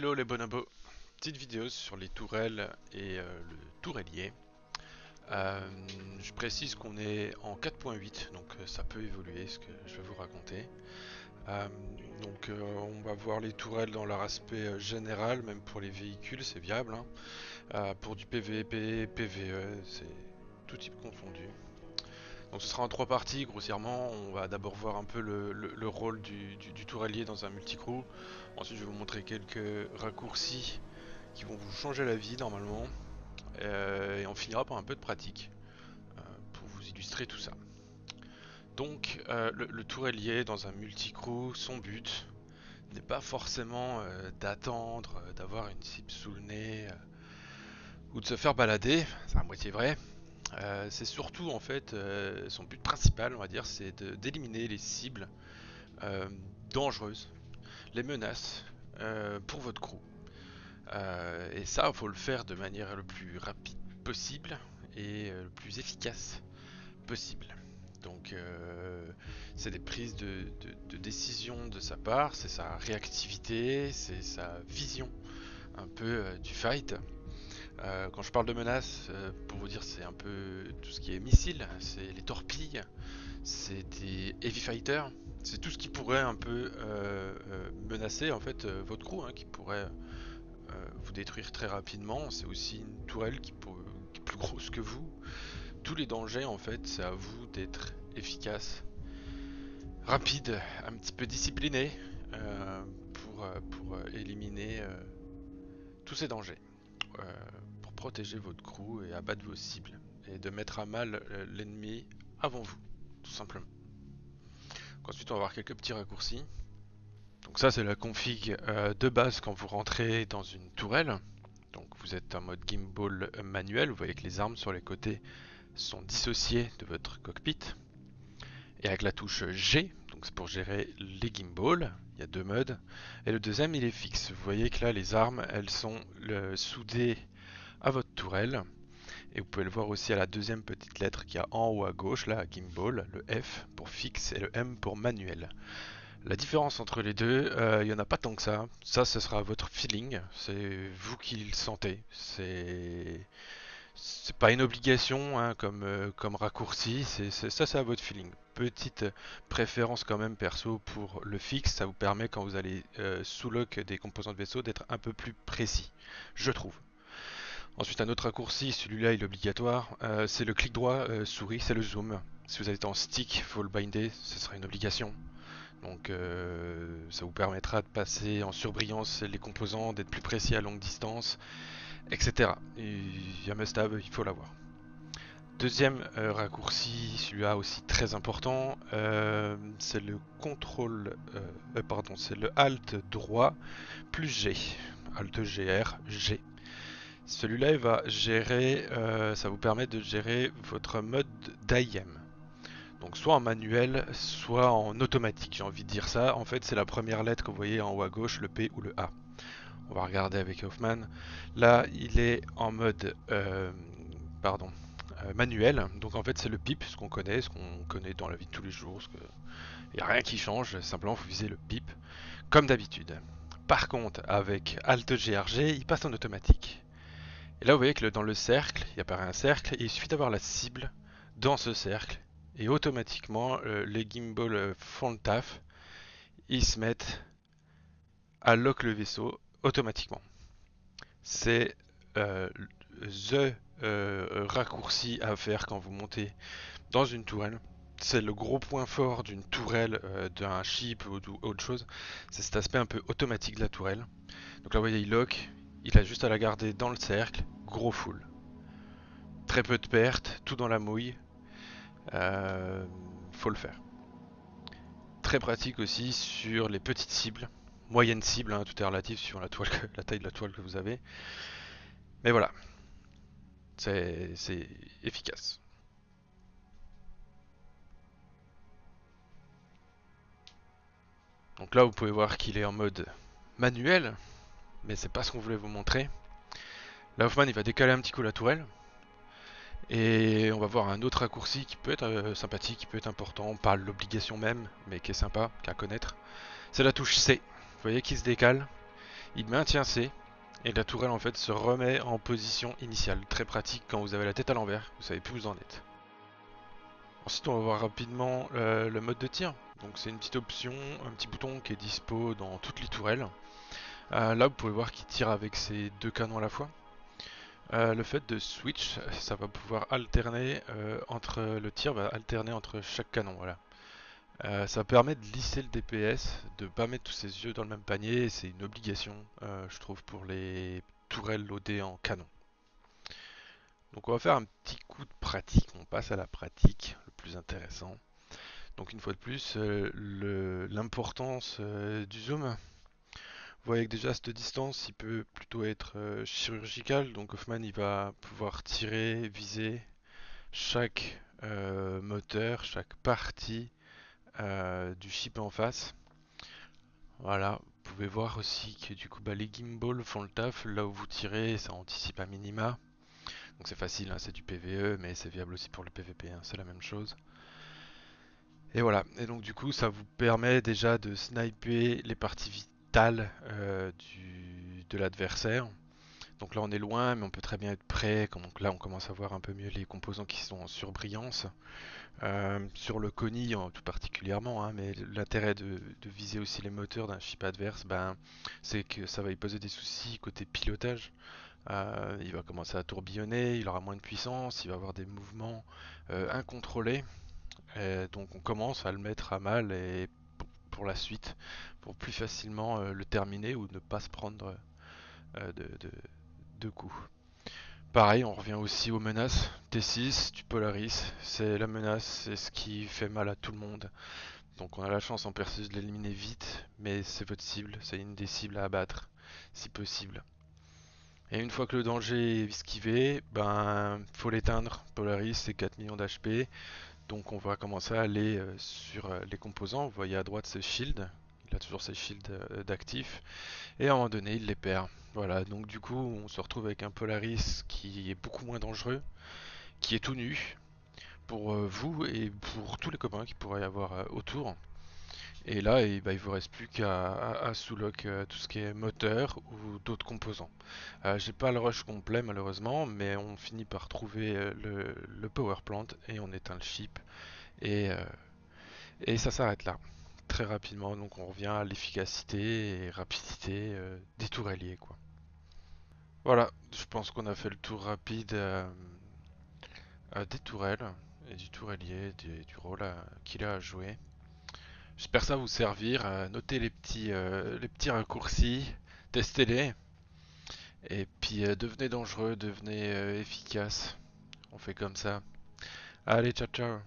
Hello les bonobos, petite vidéo sur les tourelles et le tourellier. Je précise qu'on est en 4.8, donc ça peut évoluer ce que je vais vous raconter. Euh, on va voir les tourelles dans leur aspect général, même pour les véhicules c'est viable, hein. Pour du PVP, PVE, c'est tout type confondu. Donc ce sera en trois parties grossièrement. On va d'abord voir un peu le rôle du tourellier dans un multicrew. Ensuite je vais vous montrer quelques raccourcis qui vont vous changer la vie normalement. Et on finira par un peu de pratique pour vous illustrer tout ça. Donc le tourellier dans un multicrew, son but n'est pas forcément d'attendre, d'avoir une cible sous le nez ou de se faire balader, c'est à moitié vrai. C'est surtout en fait son but principal, on va dire, c'est d'éliminer les cibles euh, dangereuses, les menaces pour votre crew. Et ça, il faut le faire de manière le plus rapide possible et le plus efficace possible. Donc, c'est des prises de décision de sa part, c'est sa réactivité, c'est sa vision un peu du fight. Quand je parle de menaces, pour vous dire, c'est un peu tout ce qui est missiles, c'est les torpilles, c'est des heavy fighters, c'est tout ce qui pourrait un peu menacer en fait votre crew, hein, qui pourrait vous détruire très rapidement. C'est aussi une tourelle qui est plus grosse que vous. Tous les dangers en fait, c'est à vous d'être efficace, rapide, un petit peu discipliné pour éliminer tous ces dangers. Euh, pour protéger votre crew et abattre vos cibles et de mettre à mal l'ennemi avant vous, tout simplement. Donc ensuite, on va voir quelques petits raccourcis. Donc ça, c'est la config de base quand vous rentrez dans une tourelle. Donc vous êtes en mode gimbal manuel. Vous voyez que les armes sur les côtés sont dissociées de votre cockpit. Et avec la touche G, donc c'est pour gérer les gimbals, il y a deux modes. Et le deuxième, il est fixe. Vous voyez que là, les armes, elles sont soudées à votre tourelle. Et vous pouvez le voir aussi à la deuxième petite lettre qui a en haut à gauche, là, à gimbal, le F pour fixe et le M pour manuel. La différence entre les deux, il n'y en a pas tant que ça. Ça, ce sera votre feeling. C'est vous qui le sentez. C'est pas une obligation, hein, comme raccourci. Ça, c'est à votre feeling. Petite préférence quand même perso pour le fixe. Ça vous permet quand vous allez sous lock des composants de vaisseau d'être un peu plus précis, je trouve. Ensuite, un autre raccourci, celui-là il est obligatoire, c'est le clic droit souris, c'est le zoom. Si vous êtes en stick, il faut le binder, ce sera une obligation. Donc ça vous permettra de passer en surbrillance les composants, d'être plus précis à longue distance, etc. Il y a must-have, il faut l'avoir. Deuxième raccourci, celui-là aussi très important, c'est le contrôle, pardon, c'est le Alt droit plus G, Alt GR, G. Celui-là, il va gérer, ça vous permet de gérer votre mode d'IM. Donc soit en manuel, soit en automatique, j'ai envie de dire ça. En fait, c'est la première lettre que vous voyez en haut à gauche, le P ou le A. On va regarder avec Hoffman. Là, il est en mode manuel. Donc en fait, c'est le PIP, ce qu'on connaît dans la vie de tous les jours. Il n'y a rien qui change, simplement vous visez le PIP, comme d'habitude. Par contre, avec Alt GRG, il passe en automatique. Et là, vous voyez que dans le cercle, il apparaît un cercle, et il suffit d'avoir la cible dans ce cercle, et automatiquement, les gimbals font le taf, ils se mettent à lock le vaisseau automatiquement. C'est the raccourci à faire quand vous montez dans une tourelle. C'est le gros point fort d'une tourelle, d'un ship ou autre chose, c'est cet aspect un peu automatique de la tourelle. Donc là, vous voyez, il lock, il a juste à la garder dans le cercle, gros full. Très peu de pertes, tout dans la mouille. Faut le faire. Très pratique aussi sur les petites cibles, moyennes cibles, hein, tout est relatif sur la taille de la toile que vous avez. Mais voilà, c'est efficace. Donc là, vous pouvez voir qu'il est en mode manuel, mais c'est pas ce qu'on voulait vous montrer. Là, Hoffman, il va décaler un petit coup la tourelle. Et on va voir un autre raccourci qui peut être sympathique, qui peut être important, pas l'obligation même, mais qui est sympa, qu'à connaître. C'est la touche C. Vous voyez qu'il se décale. il maintient C, et la tourelle en fait se remet en position initiale. Très pratique quand vous avez la tête à l'envers, vous savez plus où vous en êtes. Ensuite, on va voir rapidement le mode de tir. Donc c'est une petite option, un petit bouton qui est dispo dans toutes les tourelles. Là, vous pouvez voir qu'il tire avec ses deux canons à la fois. Le fait de switch, ça va pouvoir alterner entre le tir, va alterner entre chaque canon. Voilà. Ça permet de lisser le DPS, de pas mettre tous ses yeux dans le même panier. C'est une obligation, je trouve, pour les tourelles loadées en canon. Donc on va faire un petit coup de pratique. On passe à la pratique, le plus intéressant. Donc une fois de plus, l'importance du zoom. Vous voyez que déjà à cette distance, il peut plutôt être chirurgical. Donc Hoffman, il va pouvoir tirer, viser chaque moteur, chaque partie du chip en face. Voilà, vous pouvez voir aussi que du coup bah, les gimbals font le taf. Là où vous tirez, ça anticipe à minima. Donc c'est facile, hein, c'est du PVE, mais c'est viable aussi pour le PVP, hein, c'est la même chose. Et voilà, et donc du coup ça vous permet déjà de sniper les parties vitales de l'adversaire. Donc là on est loin, mais on peut très bien être près. Donc là on commence à voir un peu mieux les composants qui sont en surbrillance. Sur le Kony tout particulièrement, hein, mais l'intérêt de viser aussi les moteurs d'un chip adverse, ben, c'est que ça va y poser des soucis côté pilotage. Il va commencer à tourbillonner, il aura moins de puissance, il va avoir des mouvements incontrôlés. Donc on commence à le mettre à mal et pour la suite, pour plus facilement le terminer ou ne pas se prendre de coups. Pareil, on revient aussi aux menaces. T6, du Polaris, c'est la menace, c'est ce qui fait mal à tout le monde. Donc on a la chance en perceuse de l'éliminer vite, mais c'est votre cible, c'est une des cibles à abattre, si possible. Et une fois que le danger est esquivé, ben faut l'éteindre. Polaris c'est 4 millions d'HP, donc on va commencer à aller sur les composants. Vous voyez à droite ses shields, il a toujours ses shields d'actifs, et à un moment donné il les perd. Voilà, donc du coup on se retrouve avec un Polaris qui est beaucoup moins dangereux, qui est tout nu pour vous et pour tous les copains qui pourraient y avoir autour. Et là, bah, il vous reste plus qu'à sous-lock tout ce qui est moteur ou d'autres composants. J'ai pas le rush complet malheureusement, mais on finit par trouver le power plant et on éteint le chip et, euh, et ça s'arrête là. Très rapidement, donc on revient à l'efficacité et rapidité des tourelliers quoi. Voilà, je pense qu'on a fait le tour rapide des tourelles et du tourellier, du rôle qu'il a à jouer. J'espère ça vous servir. Notez les petits raccourcis, testez-les. Et puis devenez dangereux, devenez efficace. On fait comme ça. Allez, ciao ciao.